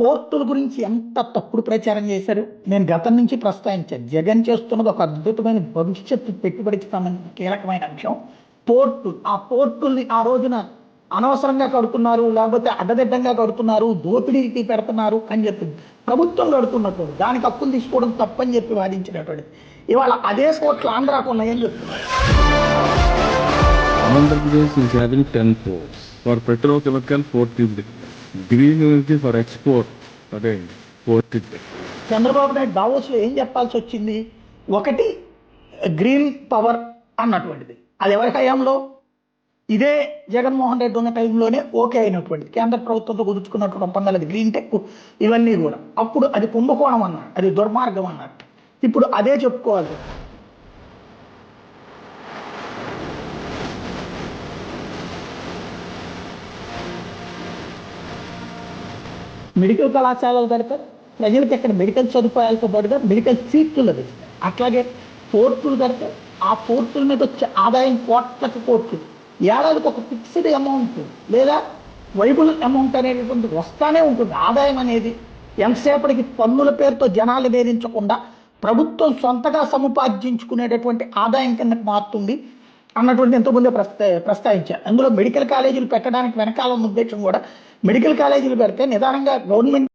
పోర్టుల గురించి ఎంత తప్పుడు ప్రచారం చేశారు. నేను గతం నుంచి ప్రస్తావించాను. జగన్ చేస్తున్నది ఒక అద్భుతమైన భవిష్యత్తు పెట్టుబడికి సంబంధించిన కీలకమైన అంశం పోర్టు. ఆ పోర్టుల్ని ఆ రోజున అనవసరంగా కడుతున్నారు, లేకపోతే అడ్డదిడ్డంగా కడుతున్నారు, దోపిడీకి పెడుతున్నారు అని చెప్పి ప్రభుత్వం కడుతున్నట్టు దానికి హక్కులు తీసుకోవడం తప్పని చెప్పి వాదించినటువంటి ఇవాళ అదే పోర్టులు ఆంధ్రాకు ఉన్నాయని చెప్తున్నారు. Andhra is having 10 ports. For petrochemical, port is there. Green energy for export, again, port is there. Chandrababu Naidu దావోస్లో ఏం చెప్పాల్సి వచ్చింది? ఒకటి గ్రీన్ పవర్ అన్నటువంటిది అది ఎవరి హయాంలో, ఇదే జగన్మోహన్ రెడ్డి ఉన్న టైంలోనే ఓకే అయినటువంటి కేంద్ర ప్రభుత్వంతో కుదుర్చుకున్నటువంటి ఒప్పందాలు, అది గ్రీన్ టెక్ ఇవన్నీ కూడా. అప్పుడు అది కుంభకోణం అన్నారు, అది దుర్మార్గం అన్నారు. ఇప్పుడు అదే చెప్పుకోవాలి. మెడికల్ కళాశాలలు పెడతారు, ప్రజలకు ఎక్కడ మెడికల్ సదుపాయాలతో పాటుగా మెడికల్ సీట్లు లభిస్తాయి. అట్లాగే పోర్టులు కడతారు, ఆ పోర్టుల మీద వచ్చే ఆదాయం కోట్లకు కోట్లు, ఏడాదికి ఒక ఫిక్స్డ్ అమౌంట్ లేదా వైబుల్ అమౌంట్ అనేటువంటి వస్తానే ఉంటుంది. ఆదాయం అనేది ఎంతసేపటికి పన్నుల పేరుతో జనాలు వేధించకుండా ప్రభుత్వం సొంతగా సముపార్జించుకునేటటువంటి ఆదాయం కిందకి మారుతుంది అన్నటువంటి ఎంతోమంది ప్రస్తావించారు. అందులో మెడికల్ కాలేజీలు పెట్టడానికి వెనకాల ఉన్న ఉద్దేశం కూడా, మెడికల్ కాలేజీలు పెడితే నిదానంగా గవర్నమెంట్